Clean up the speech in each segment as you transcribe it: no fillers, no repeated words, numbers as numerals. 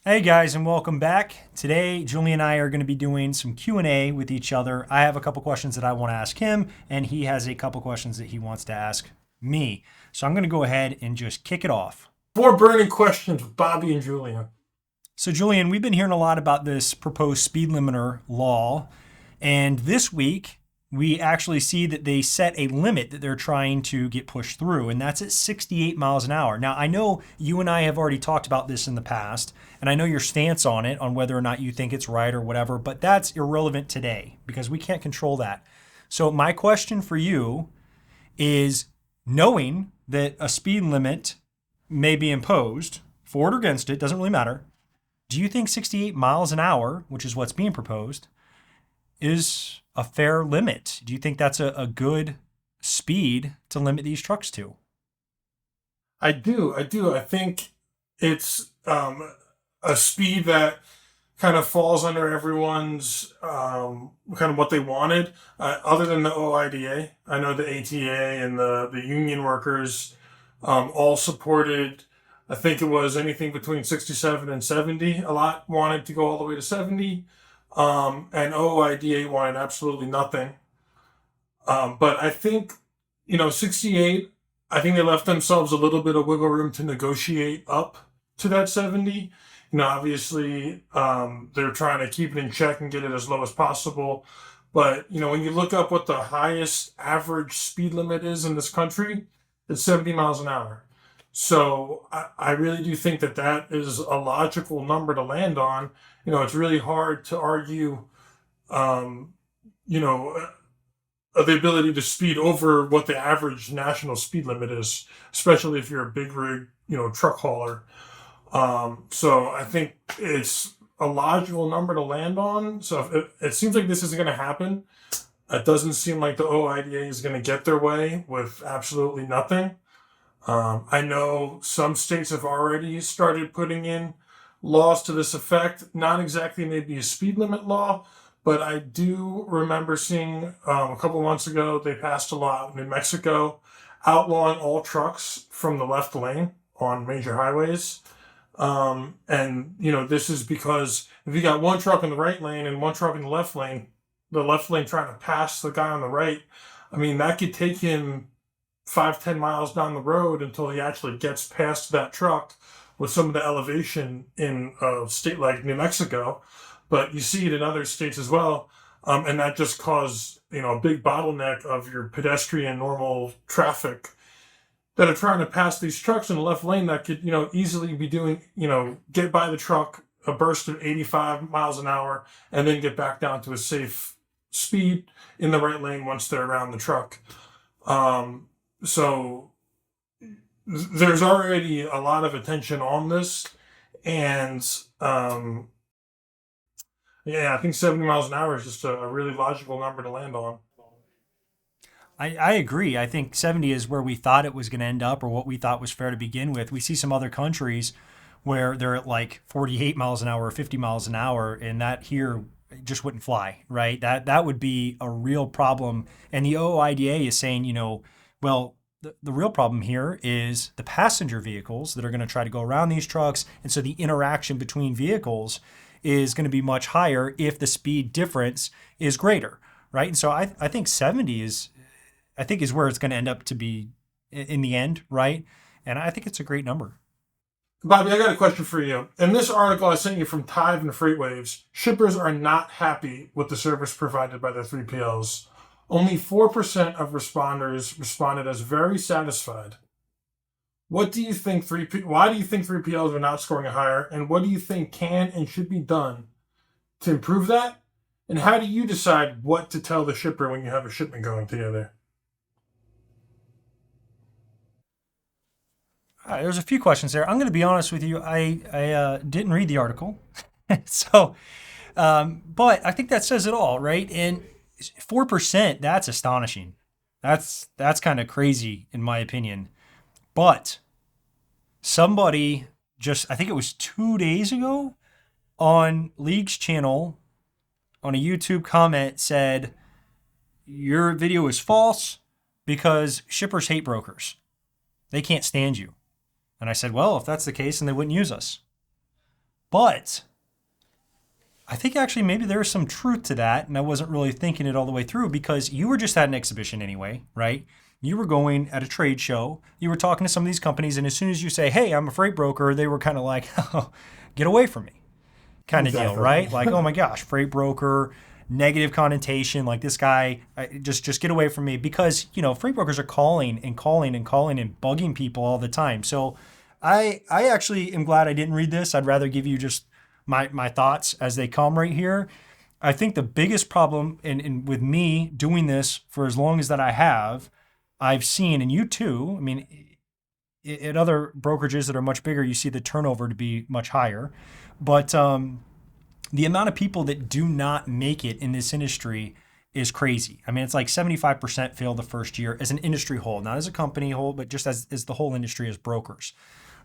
Hey guys, and welcome back. Today, Julie and I are going to be doing some Q&A with each other. I have a couple questions that I want to ask him, and he has a couple questions that he wants to ask me. So I'm going to go ahead and just kick it off. Four burning questions with Bobby and Julian. So Julian, we've been hearing a lot about this proposed speed limiter law, and this week we actually see that they set a limit that they're trying to get pushed through, and that's at 68 miles an hour. Now, I know you and I have already talked about this in the past, and I know your stance on it, on whether or not you think it's right or whatever, but that's irrelevant today because we can't control that. So, my question for you is, knowing that a speed limit may be imposed, for it or against it, doesn't really matter. Do you think 68 miles an hour, which is what's being proposed, is a fair limit? Do you think that's a good speed to limit these trucks to? I think it's a speed that kind of falls under everyone's kind of what they wanted. Other than the OIDA, I know the ATA and the union workers all supported. I think it was anything between 67 and 70. A lot wanted to go all the way to 70. And OIDA wanted absolutely nothing. But I think, 68, I think they left themselves a little bit of wiggle room to negotiate up to that 70. Obviously, they're trying to keep it in check and get it as low as possible. But, when you look up what the highest average speed limit is in this country, it's 70 miles an hour. So I really do think that that is a logical number to land on. It's really hard to argue, um, you know, the ability to speed over what the average national speed limit is, especially if you're a big rig, truck hauler. So I think it's a logical number to land on. So if it seems like this isn't going to happen. It doesn't seem like the OIDA is going to get their way with absolutely nothing. I know some states have already started putting in laws to this effect. Not exactly maybe a speed limit law, but I do remember seeing a couple of months ago they passed a law in New Mexico outlawing all trucks from the left lane on major highways. And this is because if you got one truck in the right lane and one truck in the left lane trying to pass the guy on the right, I mean, that could take him 5-10 miles down the road until he actually gets past that truck with some of the elevation in a state like New Mexico. But you see it in other states as well. And that just caused, a big bottleneck of your pedestrian normal traffic that are trying to pass these trucks in the left lane that could, easily be doing, get by the truck a burst of 85 miles an hour and then get back down to a safe speed in the right lane once they're around the truck. So there's already a lot of attention on this, and yeah, I think 70 miles an hour is just a really logical number to land on. I agree. I think 70 is where we thought it was going to end up or what we thought was fair to begin with. We see some other countries where they're at like 48 miles an hour or 50 miles an hour, and that here just wouldn't fly, right? That would be a real problem. And the OIDA is saying, well, the real problem here is the passenger vehicles that are going to try to go around these trucks. And so the interaction between vehicles is going to be much higher if the speed difference is greater, right? And so I think 70 is where it's going to end up to be in the end, right? And I think it's a great number. Bobby, I got a question for you. In this article I sent you from Tive and FreightWaves, shippers are not happy with the service provided by the 3PLs. Only 4% of responders responded as very satisfied. What do you think why do you think 3PLs are not scoring higher, and what do you think can and should be done to improve that? And how do you decide what to tell the shipper when you have a shipment going together? There's a few questions there. I'm going to be honest with you. I didn't read the article, so but I think that says it all, right? And 4%, that's astonishing. That's kind of crazy in my opinion. But somebody just, I think it was 2 days ago, on League's channel on a YouTube comment said your video is false because shippers hate brokers. They can't stand you. And I said, well, if that's the case, then they wouldn't use us. But I think actually maybe there's some truth to that, and I wasn't really thinking it all the way through because you were just at an exhibition anyway, right? You were going at a trade show, you were talking to some of these companies, and as soon as you say, hey, I'm a freight broker, they were kind of like, oh, get away from me kind of deal, right? Like, oh my gosh, freight broker, negative connotation, like this guy, just get away from me because, freight brokers are calling and calling and calling and bugging people all the time. So I actually am glad I didn't read this. I'd rather give you just my thoughts as they come right here. I think the biggest problem in with me doing this for as long as that I've seen, and you too, I mean, at other brokerages that are much bigger, you see the turnover to be much higher. But the amount of people that do not make it in this industry is crazy. I mean, it's like 75% fail the first year as an industry whole, not as a company whole, but just as the whole industry as brokers.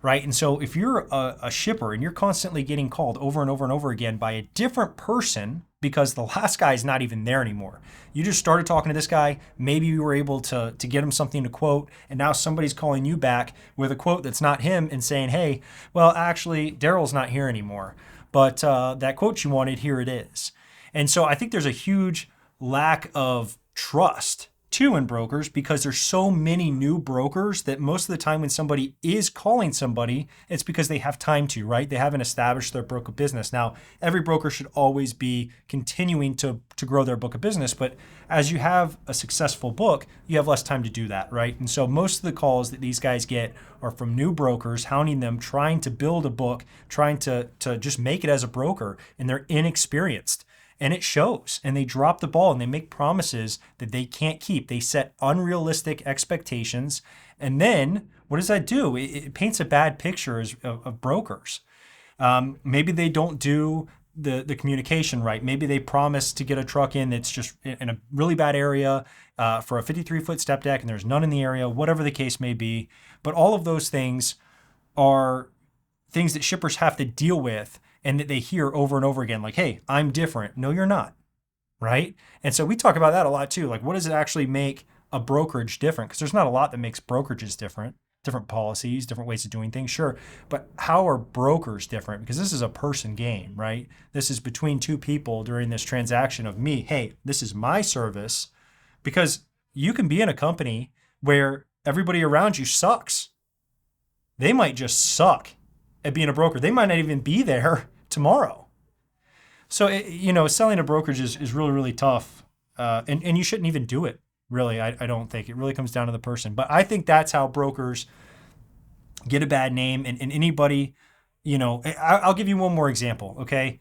Right. And so if you're a shipper and you're constantly getting called over and over and over again by a different person because the last guy is not even there anymore. You just started talking to this guy. Maybe you were able to get him something to quote. And now somebody's calling you back with a quote that's not him and saying, hey, well, actually, Daryl's not here anymore. But that quote you wanted, here it is. And so I think there's a huge lack of trust too in brokers because there's so many new brokers that most of the time when somebody is calling somebody, it's because they have time to, right? They haven't established their book of business. Now, every broker should always be continuing to grow their book of business, but as you have a successful book, you have less time to do that, right? And so most of the calls that these guys get are from new brokers hounding them, trying to build a book, trying to just make it as a broker, and they're inexperienced. And it shows, and they drop the ball and they make promises that they can't keep. They set unrealistic expectations. And then what does that do? It paints a bad picture of brokers. Maybe they don't do the communication right. Maybe they promise to get a truck in that's just in a really bad area for a 53-foot step deck and there's none in the area, whatever the case may be. But all of those things are things that shippers have to deal with and that they hear over and over again, like, hey, I'm different. No, you're not, right? And so we talk about that a lot too. Like, what does it actually make a brokerage different? Because there's not a lot that makes brokerages different policies, different ways of doing things, sure. But how are brokers different? Because this is a person game, right? This is between two people during this transaction of me, hey, this is my service. Because you can be in a company where everybody around you sucks. They might just suck at being a broker. They might not even be there tomorrow. So, selling a brokerage is really, really tough. And you shouldn't even do it, really. I don't think. It really comes down to the person. But I think that's how brokers get a bad name. And anybody, I'll give you one more example, okay?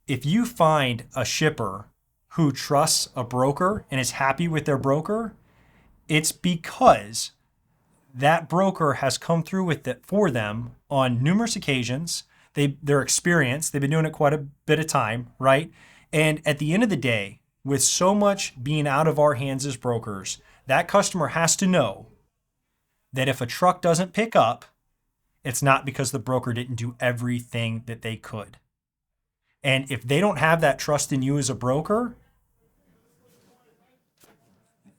If you find a shipper who trusts a broker and is happy with their broker, it's because that broker has come through with it for them on numerous occasions. They're experienced. They've been doing it quite a bit of time, right? And at the end of the day, with so much being out of our hands as brokers, that customer has to know that if a truck doesn't pick up, it's not because the broker didn't do everything that they could. And if they don't have that trust in you as a broker,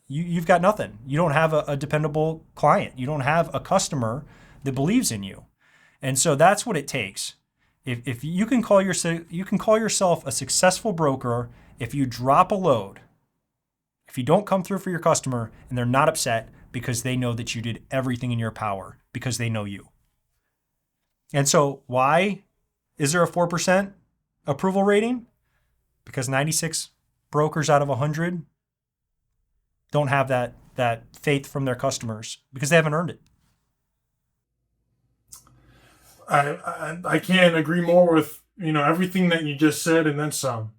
you've got nothing. You don't have a dependable client. You don't have a customer that believes in you. And so that's what it takes. If you can call yourself a successful broker if you drop a load, if you don't come through for your customer and they're not upset because they know that you did everything in your power because they know you. And so why is there a 4% approval rating? Because 96 brokers out of 100 don't have that faith from their customers because they haven't earned it. I can't agree more with everything that you just said and then some.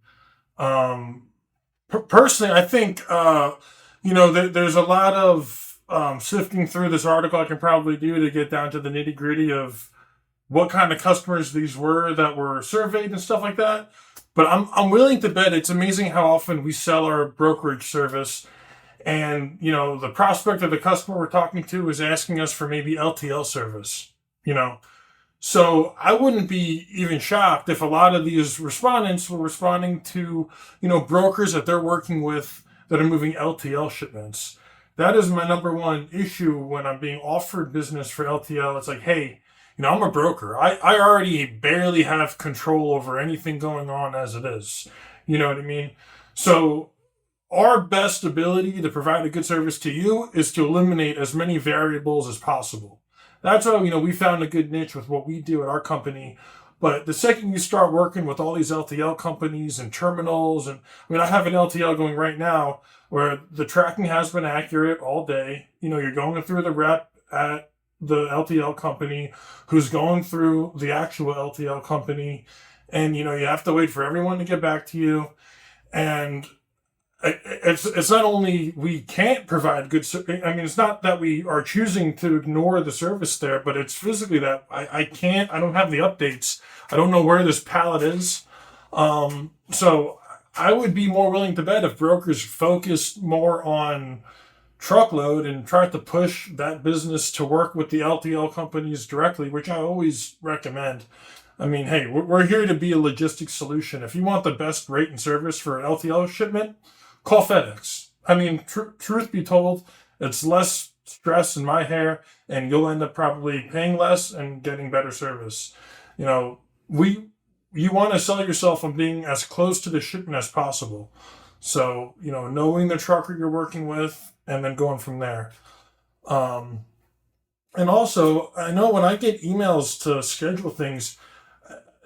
Personally, I think there's a lot of sifting through this article I can probably do to get down to the nitty gritty of what kind of customers these were that were surveyed and stuff like that. But I'm willing to bet it's amazing how often we sell our brokerage service. And, the prospect of the customer we're talking to is asking us for maybe LTL service, So I wouldn't be even shocked if a lot of these respondents were responding to, brokers that they're working with that are moving LTL shipments. That is my number one issue when I'm being offered business for LTL. It's like, hey, I'm a broker. I already barely have control over anything going on as it is. You know what I mean? So our best ability to provide a good service to you is to eliminate as many variables as possible. That's how, we found a good niche with what we do at our company. But the second you start working with all these LTL companies and terminals, and I have an LTL going right now where the tracking has been accurate all day. You're going through the rep at the LTL company who's going through the actual LTL company. And, you have to wait for everyone to get back to you. And it's not only we can't provide good. It's not that we are choosing to ignore the service there, but it's physically that I can't. I don't have the updates. I don't know where this pallet is. So I would be more willing to bet if brokers focused more on truckload and tried to push that business to work with the LTL companies directly, which I always recommend. Hey, we're here to be a logistics solution. If you want the best rate and service for an LTL shipment, call FedEx. Truth be told, it's less stress in my hair, and you'll end up probably paying less and getting better service. You want to sell yourself on being as close to the shipment as possible. So, knowing the trucker you're working with and then going from there. And also, I know when I get emails to schedule things,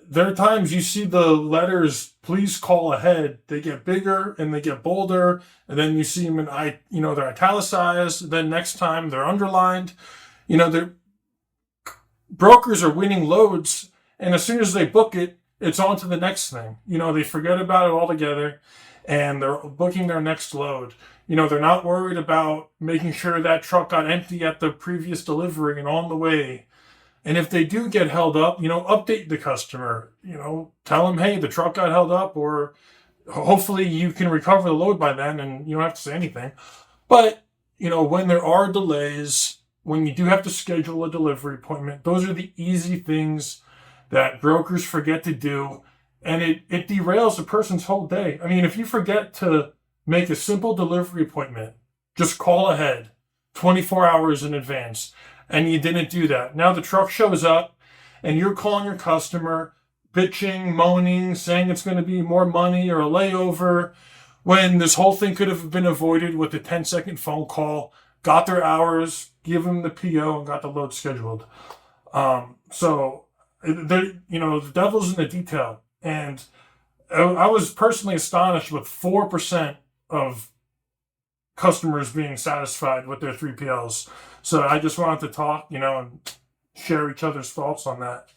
there are times you see the letters, please call ahead. They get bigger and they get bolder. And then you see them they're italicized. Then next time they're underlined. Brokers are winning loads. And as soon as they book it, it's on to the next thing. They forget about it altogether and they're booking their next load. They're not worried about making sure that truck got empty at the previous delivery and on the way. And if they do get held up, update the customer, tell them, hey, the truck got held up, or hopefully you can recover the load by then and you don't have to say anything. But, when there are delays, when you do have to schedule a delivery appointment, those are the easy things that brokers forget to do. And it derails a person's whole day. If you forget to make a simple delivery appointment, just call ahead 24 hours in advance. And you didn't do that. Now the truck shows up and you're calling your customer, bitching, moaning, saying it's going to be more money or a layover, when this whole thing could have been avoided with a 10-second phone call, got their hours, give them the PO, and got the load scheduled. The devil's in the detail. And I was personally astonished with 4% of customers being satisfied with their 3PLs. So I just wanted to talk, and share each other's thoughts on that.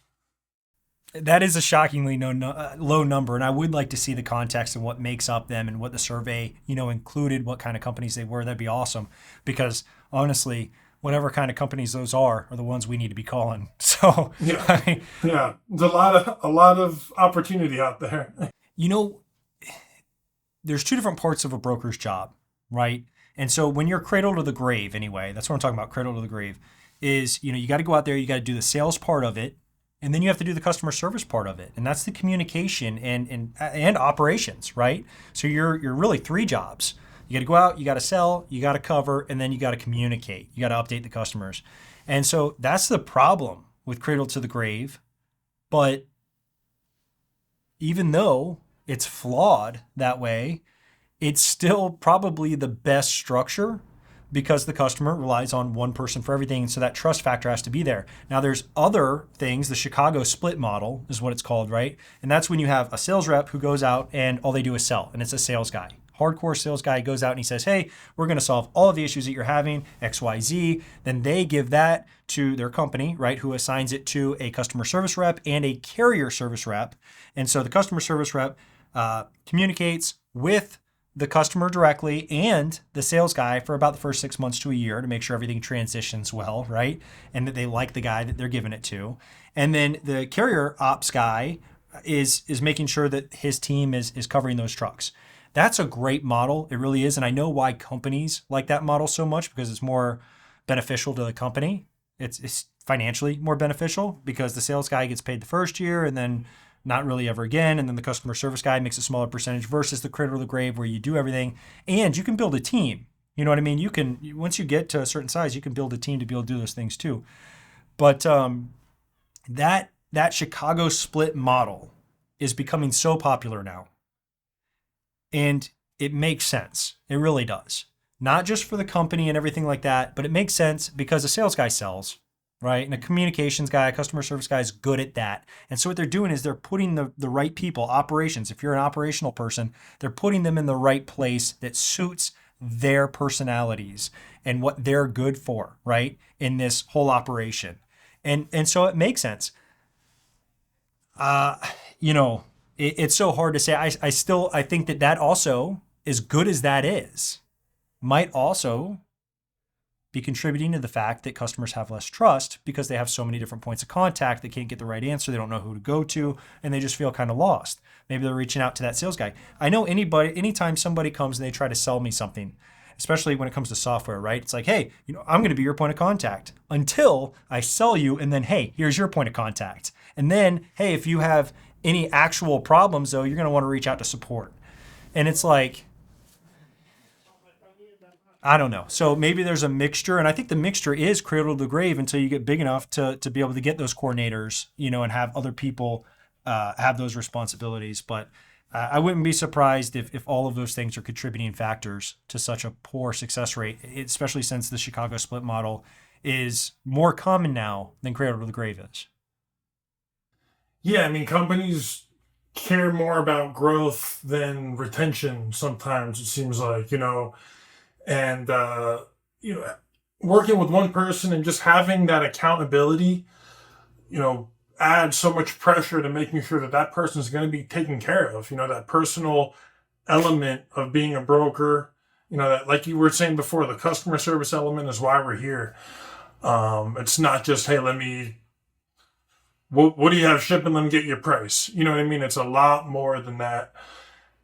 That is a shockingly low number, and I would like to see the context and what makes up them and what the survey, included, what kind of companies they were. That'd be awesome, because honestly, whatever kind of companies those are the ones we need to be calling. So yeah, there's a lot of opportunity out there. There's two different parts of a broker's job, right? And so when you're cradle to the grave, anyway, that's what I'm talking about, cradle to the grave, is, you got to go out there, you got to do the sales part of it, and then you have to do the customer service part of it. And that's the communication and operations, right? So you're really three jobs. You got to go out, you got to sell, you got to cover, and then you got to communicate. You got to update the customers. And so that's the problem with cradle to the grave. But even though it's flawed that way, it's still probably the best structure, because the customer relies on one person for everything. And so that trust factor has to be there. Now there's other things. The Chicago split model is what it's called, right? And that's when you have a sales rep who goes out and all they do is sell. And it's a sales guy. Hardcore sales guy goes out and he says, hey, we're going to solve all of the issues that you're having, XYZ. Then they give that to their company, right, who assigns it to a customer service rep and a carrier service rep. And so the customer service rep communicates with the customer directly and the sales guy for about the first 6 months to a year to make sure everything transitions well, right? And that they like the guy that they're giving it to. And then the carrier ops guy is making sure that his team is covering those trucks. That's a great model. It really is. And I know why companies like that model so much, because it's more beneficial to the company. It's financially more beneficial because the sales guy gets paid the first year and then not really ever again. And then the customer service guy makes a smaller percentage versus the cradle to the grave where you do everything and you can build a team. You know what I mean? You can, once you get to a certain size, you can build a team to be able to do those things too. But That Chicago split model is becoming so popular now. And it makes sense. It really does. Not just for the company and everything like that, but it makes sense because a sales guy sells, right? And a communications guy, a customer service guy is good at that. And so what they're doing is they're putting the right people, operations. If you're an operational person, they're putting them in the right place that suits their personalities and what they're good for, right? In this whole operation. And so it makes sense. It's so hard to say. I think that also, as good as that is, might also be contributing to the fact that customers have less trust because they have so many different points of contact. They can't get the right answer. They don't know who to go to, and they just feel kind of lost. Maybe they're reaching out to that sales guy. I know anytime somebody comes and they try to sell me something, especially when it comes to software, right? It's like, hey, I'm going to be your point of contact until I sell you, and then, hey, here's your point of contact. And then, hey, if you have any actual problems, though, you're going to want to reach out to support. And it's like, I don't know. So maybe there's a mixture, and I think the mixture is cradle to the grave until you get big enough to be able to get those coordinators, and have other people have those responsibilities. But I wouldn't be surprised if all of those things are contributing factors to such a poor success rate, especially since the Chicago split model is more common now than cradle to the grave is. Yeah, I mean, companies care more about growth than retention sometimes, it seems like, and, working with one person and just having that accountability, add so much pressure to making sure that person is going to be taken care of. That personal element of being a broker, that, like you were saying before, the customer service element is why we're here. It's not just, hey, what do you have shipping? Let me get your price. You know what I mean? It's a lot more than that.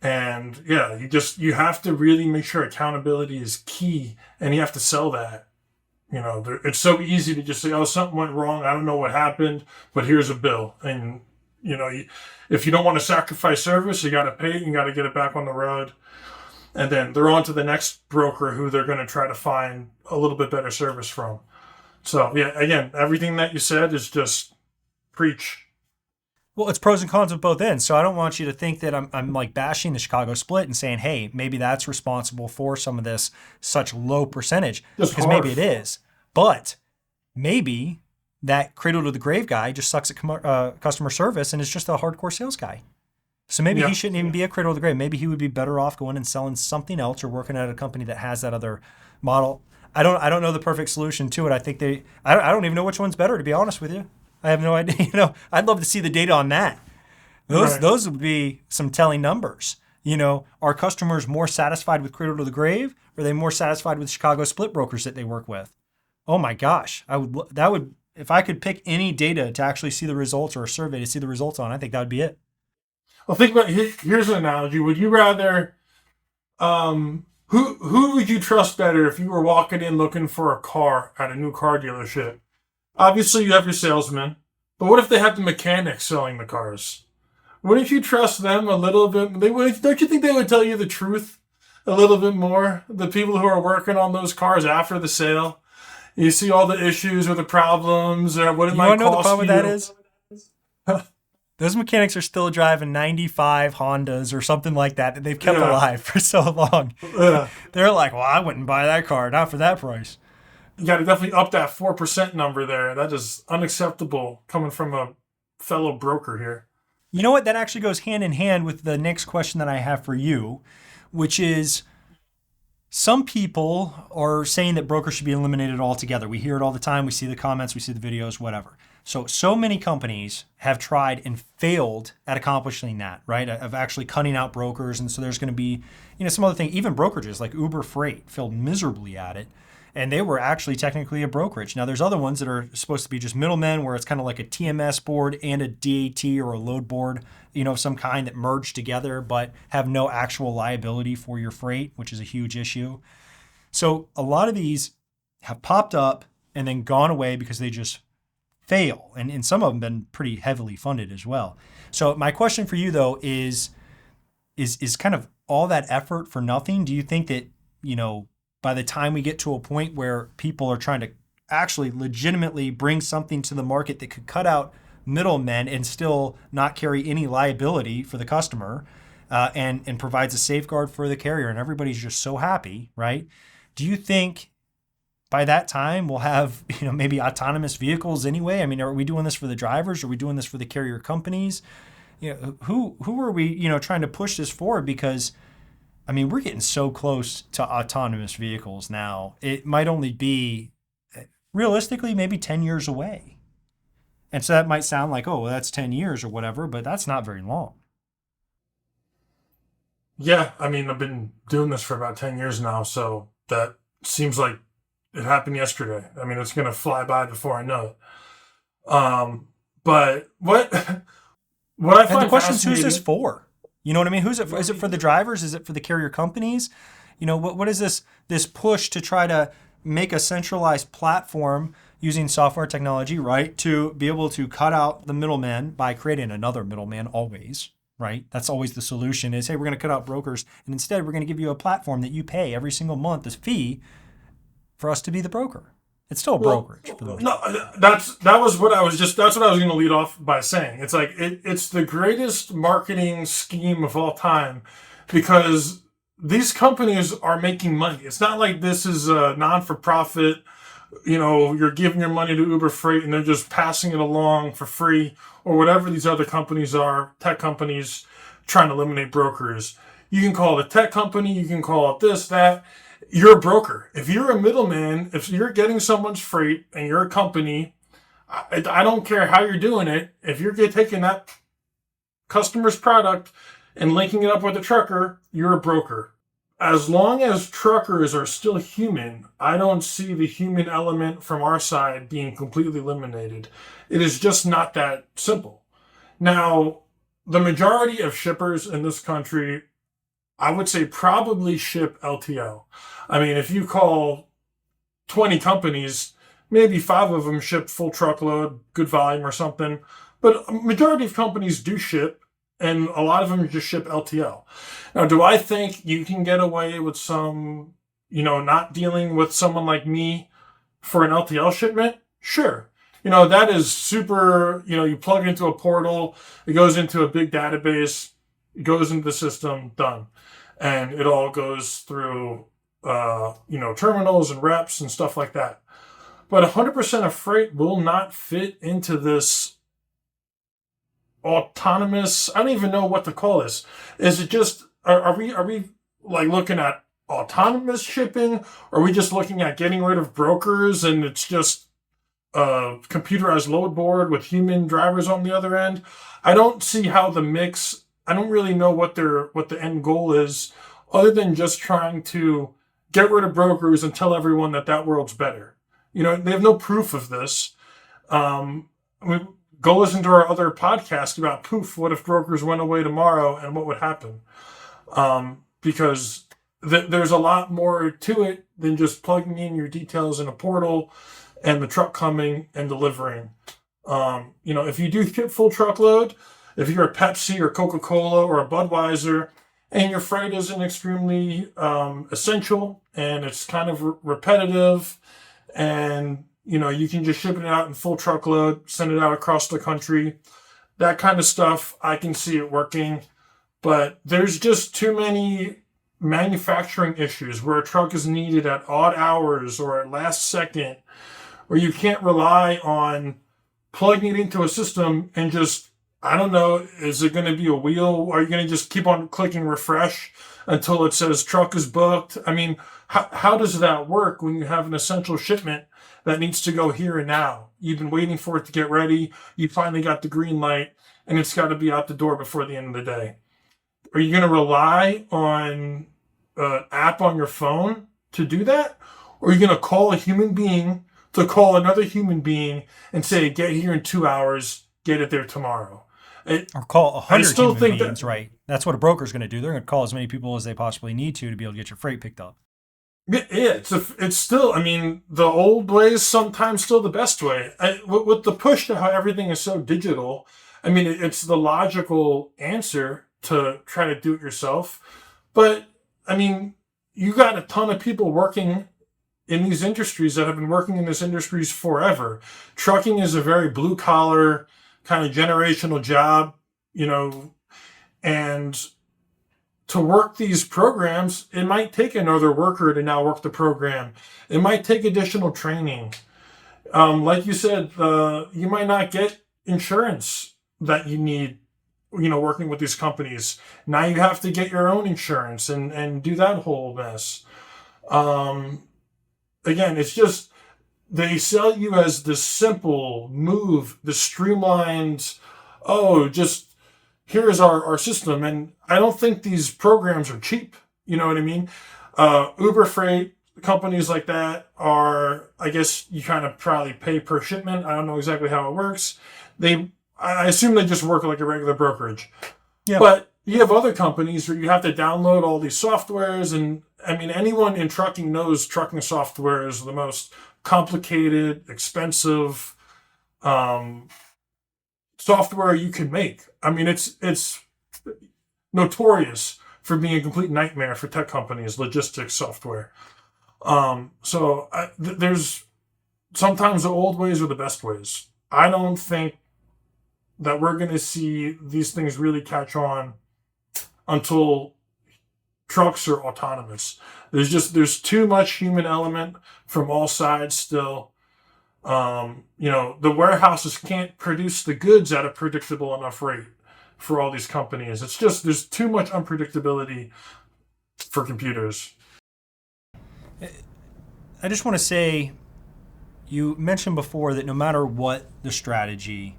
And yeah, you have to really make sure accountability is key, and you have to sell that. It's so easy to just say, oh, something went wrong. I don't know what happened, but here's a bill. And, if you don't want to sacrifice service, you got to pay it and you got to get it back on the road. And then they're on to the next broker who they're going to try to find a little bit better service from. So yeah, again, everything that you said is just preach. Well, it's pros and cons of both ends. So I don't want you to think that I'm like bashing the Chicago split and saying, hey, maybe that's responsible for some of this such low percentage, because maybe it is. But maybe that cradle to the grave guy just sucks at customer service and is just a hardcore sales guy. So maybe he shouldn't even be a cradle to the grave. Maybe he would be better off going and selling something else or working at a company that has that other model. I don't know the perfect solution to it. I think I don't even know which one's better, to be honest with you. I have no idea. I'd love to see the data on that. Those would be some telling numbers. Are customers more satisfied with cradle to the grave, or are they more satisfied with Chicago split brokers that they work with? Oh my gosh, if I could pick any data to actually see the results, or a survey to see the results on, I think that would be it. Well, think about here's an analogy. Would you rather, who would you trust better if you were walking in looking for a car at a new car dealership? Obviously, you have your salesman, but what if they have the mechanics selling the cars? Wouldn't you trust them a little bit? Don't you think they would tell you the truth a little bit more? The people who are working on those cars after the sale, you see all the issues or the problems, or what it might cost you. You know what the problem with that is? Those mechanics are still driving 95 Hondas or something like that they've kept alive for so long. They're like, well, I wouldn't buy that car, not for that price. You got to definitely up that 4% number there. That is unacceptable coming from a fellow broker here. You know what? That actually goes hand in hand with the next question that I have for you, which is, some people are saying that brokers should be eliminated altogether. We hear it all the time. We see the comments, we see the videos, whatever. So many companies have tried and failed at accomplishing that, right? Of actually cutting out brokers. And so there's going to be, some other thing, even brokerages like Uber Freight failed miserably at it. And they were actually technically a brokerage. Now, there's other ones that are supposed to be just middlemen, where it's kind of like a TMS board and a DAT or a load board, of some kind that merge together but have no actual liability for your freight, which is a huge issue. So a lot of these have popped up and then gone away because they just fail. And some of them have been pretty heavily funded as well. So my question for you, though, is kind of all that effort for nothing? Do you think that, by the time we get to a point where people are trying to actually legitimately bring something to the market that could cut out middlemen and still not carry any liability for the customer, and provides a safeguard for the carrier, and everybody's just so happy, right? Do you think by that time we'll have maybe autonomous vehicles anyway? I mean, are we doing this for the drivers? Are we doing this for the carrier companies? Who are we trying to push this forward? Because I mean, we're getting so close to autonomous vehicles now. It might only be realistically maybe 10 years away. And so that might sound like, oh, well, that's 10 years or whatever, but that's not very long. Yeah, I mean, I've been doing this for about 10 years now, so that seems like it happened yesterday. I mean, it's going to fly by before I know it. But what I And the find question is, who's this fascinating, for? You know what I mean? Who's it for? Is it for the drivers? Is it for the carrier companies? What is this push to try to make a centralized platform using software technology, right, to be able to cut out the middleman by creating another middleman always, right? That's always the solution is, hey, we're going to cut out brokers, and instead we're going to give you a platform that you pay every single month as fee for us to be the broker. It's still a brokerage for the most part. no, that's what I was going to lead off by saying. It's like it's the greatest marketing scheme of all time because these companies are making money. It's not like this is a non-for-profit. You're giving your money to Uber Freight and they're just passing it along for free or whatever these other companies are, tech companies trying to eliminate brokers. You can call it a tech company, you can call it this, that. You're a broker. If you're a middleman, if you're getting someone's freight and you're a company, I don't care how you're doing it. If you're taking that customer's product and linking it up with a trucker, you're a broker. As long as truckers are still human, I don't see the human element from our side being completely eliminated. It is just not that simple. Now, the majority of shippers in this country, I would say probably ship LTL. I mean, if you call 20 companies, maybe 5 of them ship full truckload, good volume or something. But a majority of companies do ship, and a lot of them just ship LTL. Now, do I think you can get away with some, not dealing with someone like me for an LTL shipment? Sure. That is super, you plug it into a portal, it goes into a big database, it goes into the system, done. And it all goes through, terminals and reps and stuff like that. But 100% of freight will not fit into this autonomous. I don't even know what to call this. Is it just, are we like looking at autonomous shipping? Or are we just looking at getting rid of brokers and it's just a computerized load board with human drivers on the other end? I don't see how the mix, I don't really know what the end goal is other than just trying to get rid of brokers and tell everyone that world's better. They have no proof of this. Go listen to our other podcast about poof, what if brokers went away tomorrow and what would happen? Because there's a lot more to it than just plugging in your details in a portal and the truck coming and delivering. If you do get full truckload, if you're a Pepsi or Coca-Cola or a Budweiser and your freight isn't extremely essential and it's kind of repetitive and you can just ship it out in full truckload, send it out across the country, that kind of stuff, I can see it working. But there's just too many manufacturing issues where a truck is needed at odd hours or at last second, where you can't rely on plugging it into a system and just, I don't know, is it going to be a wheel? Are you going to just keep on clicking refresh until it says truck is booked? I mean, how does that work when you have an essential shipment that needs to go here and now? You've been waiting for it to get ready. You finally got the green light and it's got to be out the door before the end of the day. Are you going to rely on an app on your phone to do that? Or are you going to call a human being to call another human being and say, get here in 2 hours, get it there tomorrow? Or call 100 still human think beings, right? That's what a broker's going to do. They're going to call as many people as they possibly need to be able to get your freight picked up. Yeah, it's still, I mean, the old way is sometimes still the best way. With the push to how everything is so digital, I mean, it's the logical answer to try to do it yourself. But, I mean, you got a ton of people working in these industries that have been working in these industries forever. Trucking is a very blue-collar kind of generational job, you know, and to work these programs, it might take another worker to now work the program. It might take additional training. Like you said, you might not get insurance that you need, you know, working with these companies. Now you have to get your own insurance and do that whole mess. Again, it's just, they sell you as the simple move, the streamlined, oh, just here's our system. And I don't think these programs are cheap. You know what I mean? Uber Freight, companies like that are, I guess you kind of probably pay per shipment. I don't know exactly how it works. I assume they just work like a regular brokerage. Yeah. But you have other companies where you have to download all these softwares. And I mean, anyone in trucking knows trucking software is the most complicated, expensive software you can make. I mean, it's notorious for being a complete nightmare for tech companies, logistics software. There's sometimes the old ways are the best ways. I don't think that we're going to see these things really catch on until trucks are autonomous. There's too much human element from all sides still. You know, the warehouses can't produce the goods at a predictable enough rate for all these companies. It's just, there's too much unpredictability for computers. I just want to say, you mentioned before that no matter what the strategy,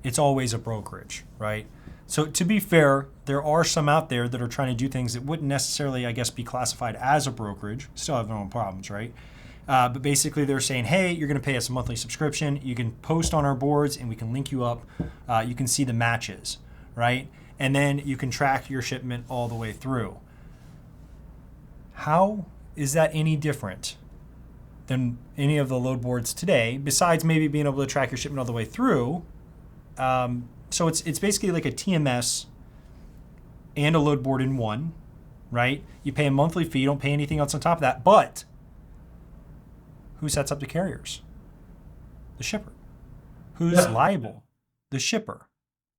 it's always a brokerage, right? So to be fair, there are some out there that are trying to do things that wouldn't necessarily, I guess, be classified as a brokerage. Still have their own problems, right? But basically they're saying, hey, you're going to pay us a monthly subscription. You can post on our boards and we can link you up. You can see the matches, right? And then you can track your shipment all the way through. How is that any different than any of the load boards today, besides maybe being able to track your shipment all the way through? So it's basically like a TMS and a load board in one, right? You pay a monthly fee, you don't pay anything else on top of that. But who sets up the carriers? The shipper. Who's liable? The shipper.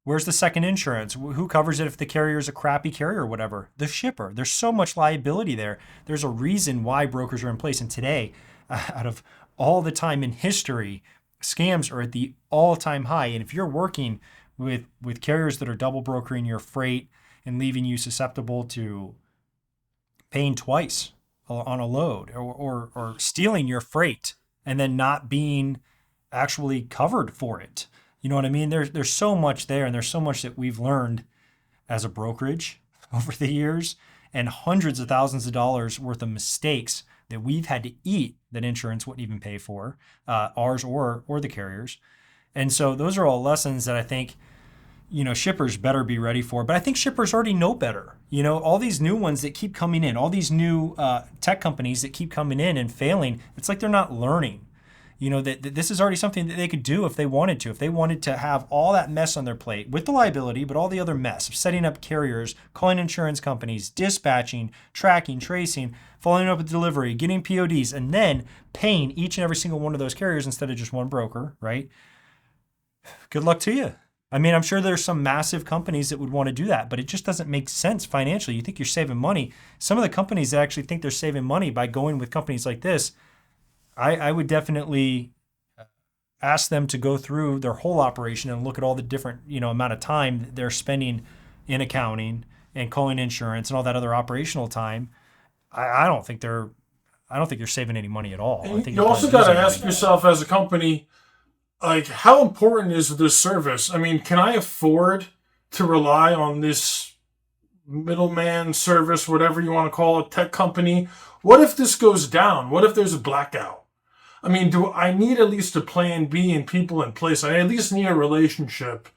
Where's the second insurance? Who covers it if the carrier is a crappy carrier or whatever? The shipper. There's so much liability there. There's a reason why brokers are in place. And today, out of all the time in history, scams are at the all-time high. And if you're working with carriers that are double brokering your freight and leaving you susceptible to paying twice on a load or stealing your freight and then not being actually covered for it, you know what I mean? There's so much there, and there's so much that we've learned as a brokerage over the years, and hundreds of thousands of dollars worth of mistakes that we've had to eat that insurance wouldn't even pay for, ours or the carriers. And so those are all lessons that I think, you know, shippers better be ready for. But I think shippers already know better. You know, all these new ones that keep coming in, all these new tech companies that keep coming in and failing, it's like they're not learning. You know, that this is already something that they could do if they wanted to. If they wanted to have all that mess on their plate with the liability, but all the other mess of setting up carriers, calling insurance companies, dispatching, tracking, tracing, following up with delivery, getting PODs, and then paying each and every single one of those carriers instead of just one broker, right? Good luck to you. I mean, I'm sure there's some massive companies that would want to do that, but it just doesn't make sense financially. You think you're saving money. Some of the companies that actually think they're saving money by going with companies like this, I would definitely ask them to go through their whole operation and look at all the different, you know, amount of time they're spending in accounting and calling insurance and all that other operational time. I don't think they're saving any money at all. I think you also got to ask yourself as a company, like, how important is this service? I mean, can I afford to rely on this middleman service, whatever you want to call it, tech company? What if this goes down? What if there's a blackout? I mean, do I need at least a plan B and people in place? I at least need a relationship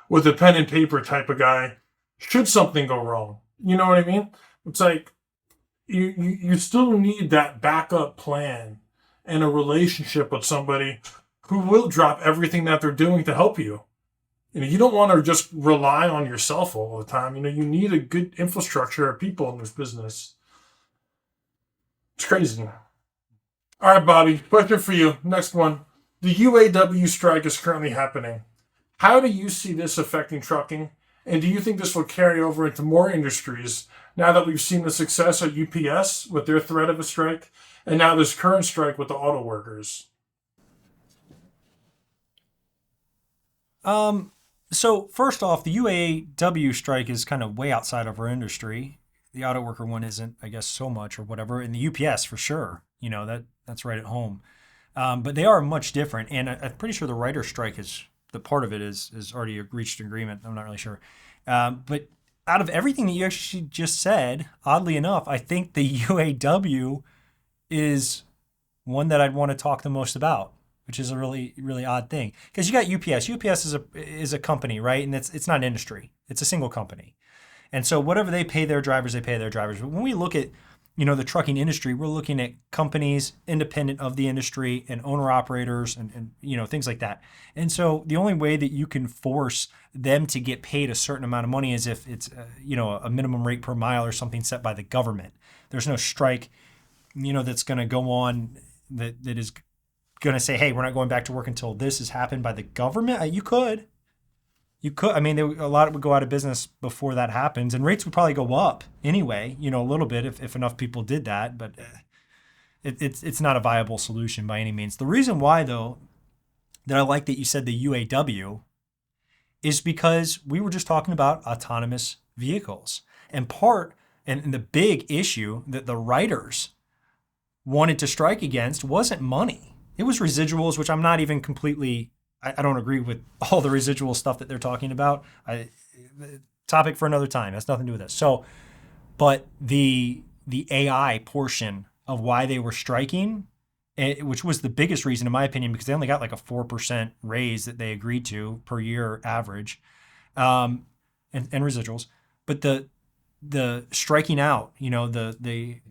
with a pen and paper type of guy should something go wrong. You know what I mean? It's like you still need that backup plan and a relationship with somebody who will drop everything that they're doing to help you. You know, you don't want to just rely on yourself all the time. You know, you need a good infrastructure of people in this business. It's crazy. All right, Bobby, question for you. Next one. The UAW strike is currently happening. How do you see this affecting trucking? And do you think this will carry over into more industries now that we've seen the success at UPS with their threat of a strike, and now this current strike with the auto workers? So first off, the UAW strike is kind of way outside of our industry. The auto worker one isn't, I guess, so much or whatever. And the UPS for sure, that's right at home. But they are much different. And I'm pretty sure the writer strike is the part of it is already reached agreement. I'm not really sure. But out of everything that you actually just said, oddly enough, I think the UAW is one that I'd want to talk the most about, which is a really, really odd thing. Because you got UPS. UPS is a company, right? And it's not an industry. It's a single company. And so whatever they pay their drivers, they pay their drivers. But when we look at, the trucking industry, we're looking at companies independent of the industry and owner operators and things like that. And so the only way that you can force them to get paid a certain amount of money is if it's, a minimum rate per mile or something set by the government. There's no strike, that's going to go on that is going to say, hey, we're not going back to work until this has happened by the government. You could. I mean, a lot would go out of business before that happens, and rates would probably go up anyway, a little bit if enough people did that, but it's not a viable solution by any means. The reason why, though, that I like that you said the UAW is because we were just talking about autonomous vehicles. And the big issue that the writers wanted to strike against wasn't money. It was residuals, which I'm not even completely... I don't agree with all the residual stuff that they're talking about. Topic for another time. Has nothing to do with this. So, but the AI portion of why they were striking, which was the biggest reason in my opinion, because they only got like a 4% raise that they agreed to per year average, and residuals. But the striking out, the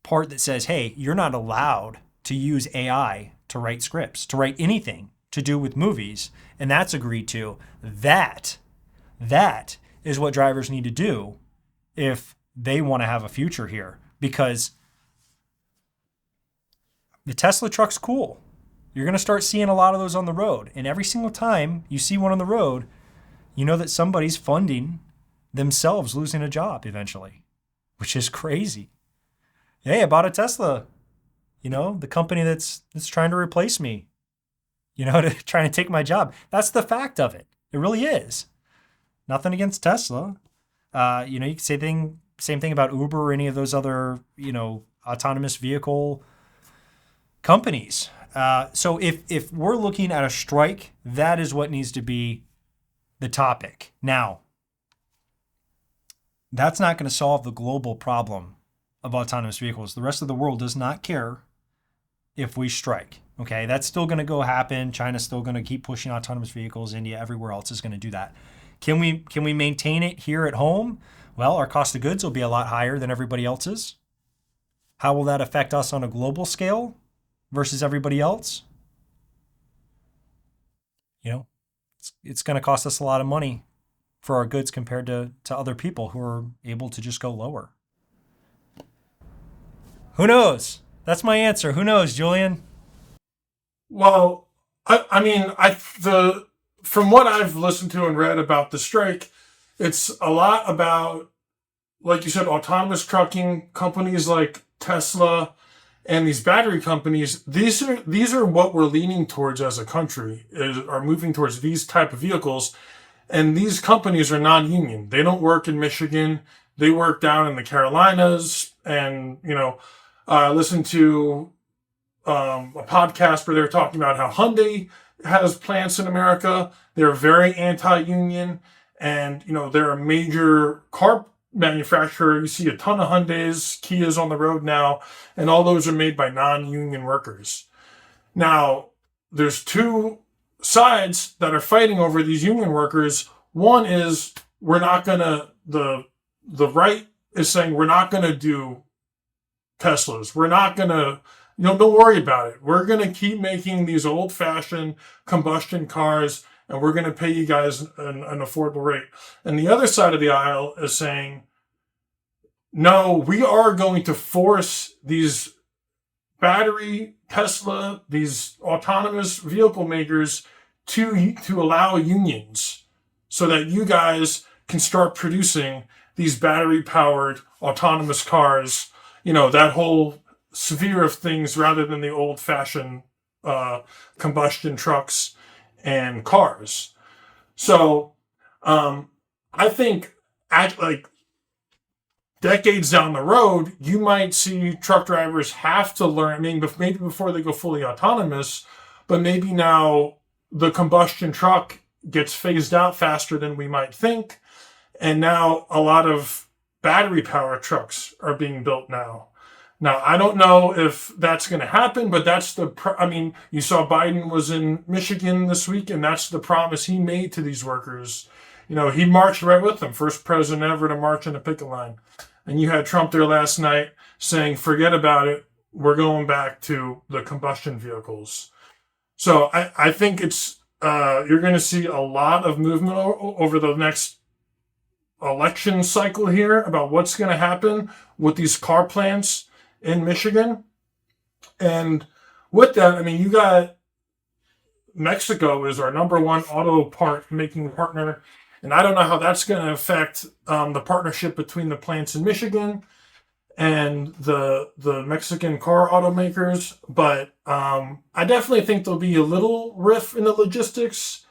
part that says, hey, you're not allowed to use AI to write scripts, to write anything to do with movies, and that's agreed to. That is what drivers need to do if they want to have a future here, because the Tesla truck's cool. You're going to start seeing a lot of those on the road, and every single time you see one on the road, you know that somebody's funding themselves losing a job eventually, which is crazy. Hey, I bought a Tesla. The company that's trying to replace me, trying to take my job. That's the fact of it. It really is. Nothing against Tesla. You can say same thing about Uber or any of those other, autonomous vehicle companies. So if we're looking at a strike, that is what needs to be the topic. Now, that's not going to solve the global problem of autonomous vehicles. The rest of the world does not care if we strike. Okay, that's still going to go happen. China's still going to keep pushing autonomous vehicles. India, everywhere else is going to do that. Can we maintain it here at home? Well, our cost of goods will be a lot higher than everybody else's. How will that affect us on a global scale versus everybody else? It's going to cost us a lot of money for our goods compared to other people who are able to just go lower. Who knows? That's my answer. Who knows, Julian? Well, from what I've listened to and read about the strike, it's a lot about, like you said, autonomous trucking companies like Tesla and these battery companies. These are what we're leaning towards as a country, are moving towards these type of vehicles. And these companies are non-union. They don't work in Michigan. They work down in the Carolinas, and I listened to a podcast where they were talking about how Hyundai has plants in America. They're very anti-union, and they're a major car manufacturer. You see a ton of Hyundais, Kias on the road now, and all those are made by non-union workers. Now, there's two sides that are fighting over these union workers. One is the right is saying we're not going to do Teslas. We're not going to, don't worry about it. We're going to keep making these old-fashioned combustion cars, and we're going to pay you guys an affordable rate. And the other side of the aisle is saying, no, we are going to force these battery Tesla, these autonomous vehicle makers to allow unions so that you guys can start producing these battery powered autonomous cars, that whole sphere of things rather than the old fashioned combustion trucks and cars. So I think decades down the road, you might see truck drivers have to learn, maybe before they go fully autonomous, but maybe now the combustion truck gets phased out faster than we might think. And now a lot of battery powered trucks are being built now. Now, I don't know if that's going to happen, but that's you saw Biden was in Michigan this week, and that's the promise he made to these workers. He marched right with them, first president ever to march in a picket line. And you had Trump there last night saying, forget about it. We're going back to the combustion vehicles. So I think you're going to see a lot of movement over the next election cycle here about what's going to happen with these car plants in Michigan. And with that, you got Mexico is our number one auto part making partner. And I don't know how that's going to affect the partnership between the plants in Michigan and the Mexican car automakers. But I definitely think there'll be a little riff in the logistics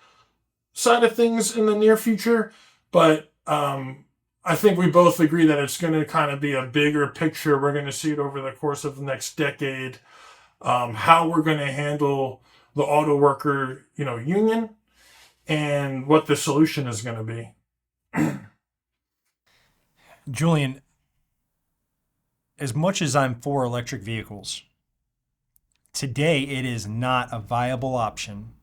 side of things in the near future. But I think we both agree that it's going to kind of be a bigger picture. We're going to see it over the course of the next decade, how we're going to handle the auto worker, union, and what the solution is going to be. Julian, as much as I'm for electric vehicles, today it is not a viable option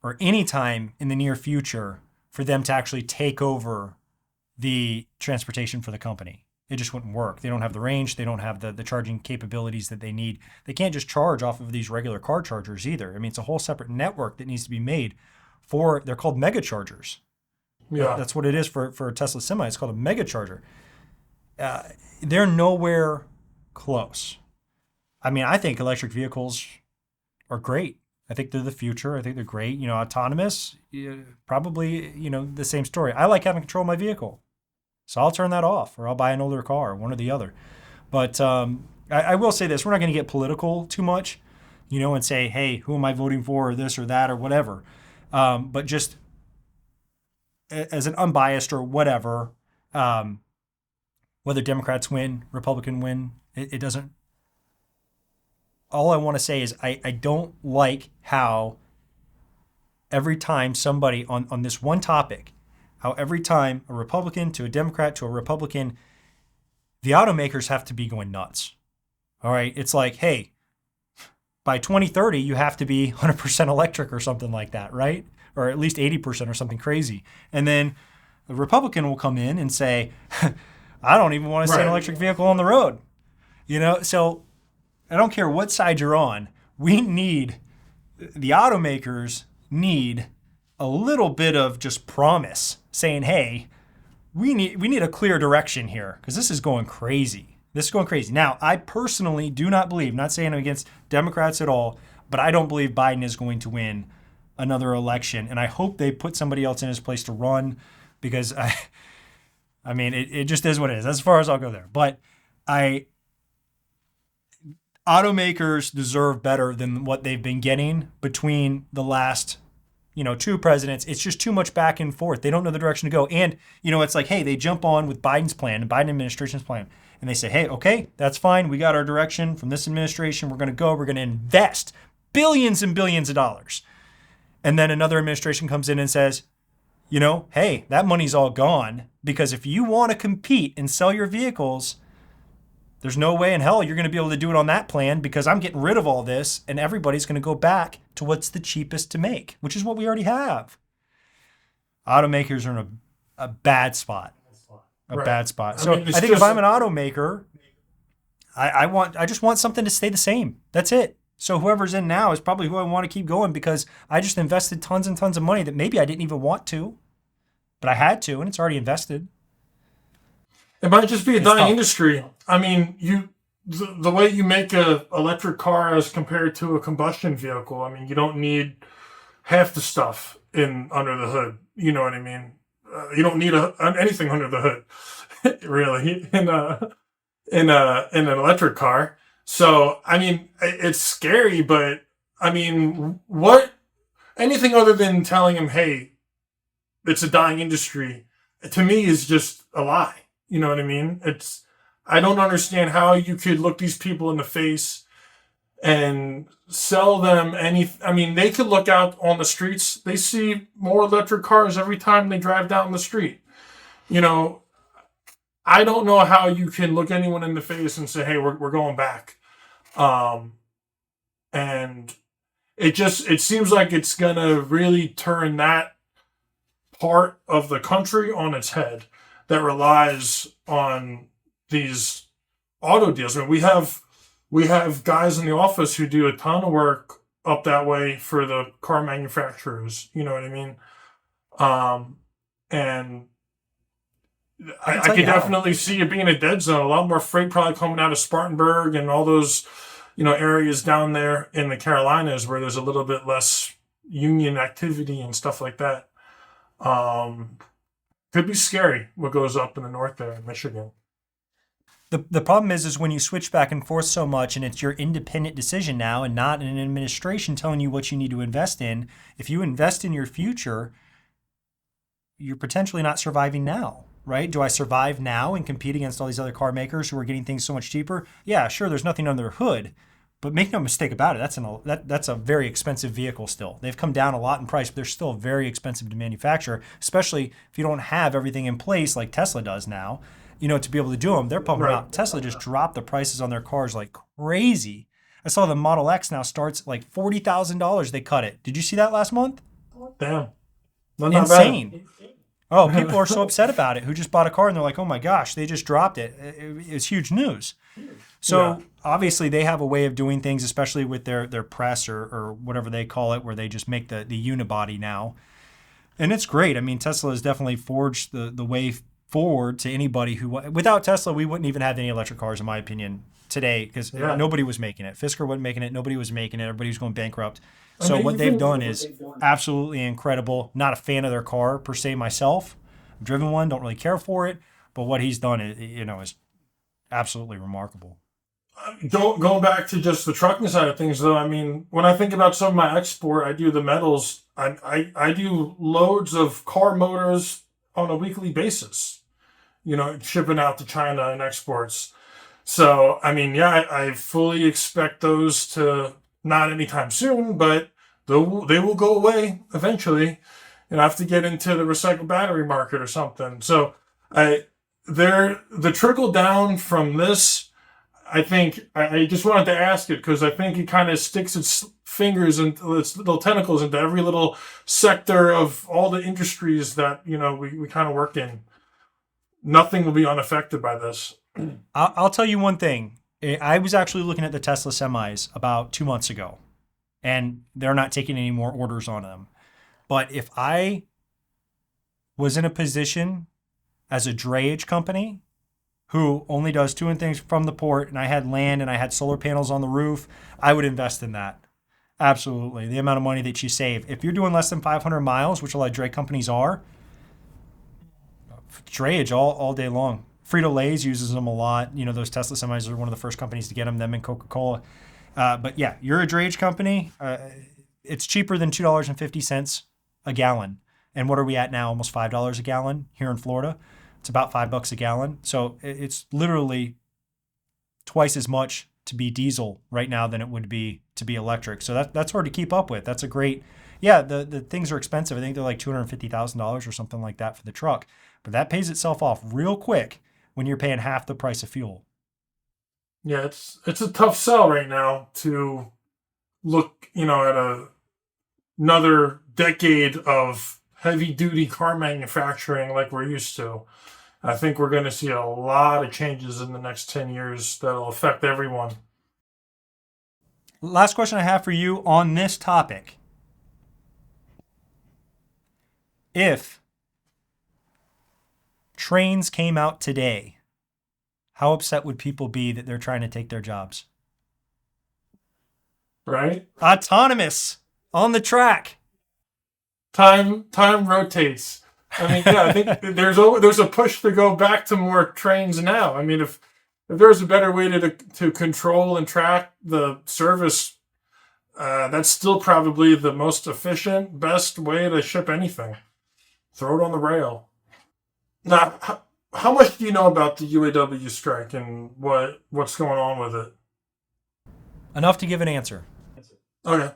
or any time in the near future for them to actually take over the transportation for the company. It just wouldn't work. They don't have the range. They don't have the charging capabilities that they need. They can't just charge off of these regular car chargers either. It's a whole separate network that needs to be made they're called mega chargers. Yeah. That's what it is for a Tesla Semi. It's called a mega charger. They're nowhere close. I think electric vehicles are great. I think they're the future. I think they're great. Autonomous, probably, the same story. I like having control of my vehicle. So I'll turn that off or I'll buy an older car, one or the other. But I will say this. We're not going to get political too much, and say, hey, who am I voting for or this or that or whatever. But just as an unbiased or whatever, whether Democrats win, Republican win, it doesn't. All I want to say is I don't like how every time somebody on this one topic, how every time a Republican to a Democrat to a Republican, the automakers have to be going nuts. All right. It's like, hey, by 2030, you have to be 100% electric or something like that, right? Or at least 80% or something crazy. And then the Republican will come in and say, I don't even want to see an electric vehicle on the road. So I don't care what side you're on. The automakers need a little bit of just promise saying, hey, we need a clear direction here because this is going crazy. Now, I personally do not believe, not saying I'm against Democrats at all, but I don't believe Biden is going to win another election. And I hope they put somebody else in his place to run because it just is what it is. As far as I'll go there. But automakers deserve better than what they've been getting between the last, two presidents. It's just too much back and forth. They don't know the direction to go. And, it's like, hey, they jump on with Biden's plan and Biden administration's plan. And they say, hey, okay, that's fine. We got our direction from this administration. We're going to invest billions and billions of dollars. And then another administration comes in and says, hey, that money's all gone because if you want to compete and sell your vehicles, there's no way in hell you're going to be able to do it on that plan because I'm getting rid of all this and everybody's going to go back to what's the cheapest to make, which is what we already have. Automakers are in a bad spot. Bad spot. So I think if I'm an automaker, I just want something to stay the same. That's it. So whoever's in now is probably who I want to keep going because I just invested tons and tons of money that maybe I didn't even want to, but I had to, and it's already invested. It might just be a dying industry. The way you make an electric car as compared to a combustion vehicle, you don't need half the stuff in under the hood. You know what I mean? You don't need anything under the hood, really, in an electric car. So I mean, it's scary, but I mean, what anything other than telling him, "Hey, it's a dying industry," to me is just a lie. You know what I mean? I don't understand how you could look these people in the face and sell them I mean, they could look out on the streets. They see more electric cars every time they drive down the street. You know, I don't know how you can look anyone in the face and say, "Hey, we're going back." Um, and it seems like it's gonna really turn that part of the country on its head that relies on these auto deals. I mean, we have guys in the office who do a ton of work up that way for the car manufacturers. You know what I mean? And I could definitely see it being a dead zone. A lot more freight probably coming out of Spartanburg and all those, areas down there in the Carolinas where there's a little bit less union activity and stuff like that. Could be scary what goes up in the north there in Michigan. The problem is when you switch back and forth so much and it's your independent decision now and not an administration telling you what you need to invest in. If you invest in your future, you're potentially not surviving now, right? Do I survive now and compete against all these other car makers who are getting things so much cheaper? Yeah, sure, there's nothing under their hood, but make no mistake about it, that's a very expensive vehicle still. They've come down a lot in price, but they're still very expensive to manufacture, especially if you don't have everything in place like Tesla does now, to be able to do them. They're pumping out. Tesla just dropped the prices on their cars like crazy. I saw the Model X now starts at like $40,000. They cut it. Did you see that last month? Damn. Insane. Oh, people are so upset about it who just bought a car and they're like, oh my gosh, they just dropped it. It's huge news. So obviously they have a way of doing things, especially with their press or whatever they call it, where they just make the unibody now. And it's great. I mean, Tesla has definitely forged the way forward to anybody who, without Tesla, we wouldn't even have any electric cars, in my opinion, today, because nobody was making it. Fisker wasn't making it. Nobody was making it. Everybody was going bankrupt. So what they've done is absolutely incredible. Not a fan of their car per se myself. I've driven one, don't really care for it, but what he's done is absolutely remarkable. Going back to just the trucking side of things, though, I mean, when I think about some of my export, I do the metals. I do loads of car motors on a weekly basis, shipping out to China and exports. So, I mean, I fully expect those to, not anytime soon, but they will go away eventually. And I have to get into the recycled battery market or something. So the trickle down from this, I think I just wanted to ask it because I think it kind of sticks its fingers and its little tentacles into every little sector of all the industries that, we kind of work in. Nothing will be unaffected by this. I'll tell you one thing. I was actually looking at the Tesla semis about 2 months ago, and they're not taking any more orders on them. But if I was in a position as a drayage company who only does two things from the port, and I had land and I had solar panels on the roof, I would invest in that. Absolutely. The amount of money that you save. If you're doing less than 500 miles, which a lot of dray companies are, drayage all day long. Frito-Lay's uses them a lot. Those Tesla semis are one of the first companies to get them and Coca-Cola. But yeah, you're a drayage company. It's cheaper than $2.50 a gallon. And what are we at now? Almost $5 a gallon here in Florida. It's about $5 a gallon. So it's literally twice as much to be diesel right now than it would be to be electric. So that's hard to keep up with. That's a great, the things are expensive. I think they're like $250,000 or something like that for the truck. But that pays itself off real quick when you're paying half the price of fuel. Yeah, it's a tough sell right now to look, at another decade of heavy-duty car manufacturing like we're used to. I think we're going to see a lot of changes in the next 10 years that'll affect everyone. Last question I have for you on this topic. If trains came out today, how upset would people be that they're trying to take their jobs? Right? Autonomous on the track. Time rotates. I mean, yeah, I think there's a push to go back to more trains now. I mean, if there's a better way to control and track the service, that's still probably the most efficient, best way to ship anything. Throw it on the rail. Now, how much do you know about the UAW strike and what's going on with it? Enough to give an answer. Okay.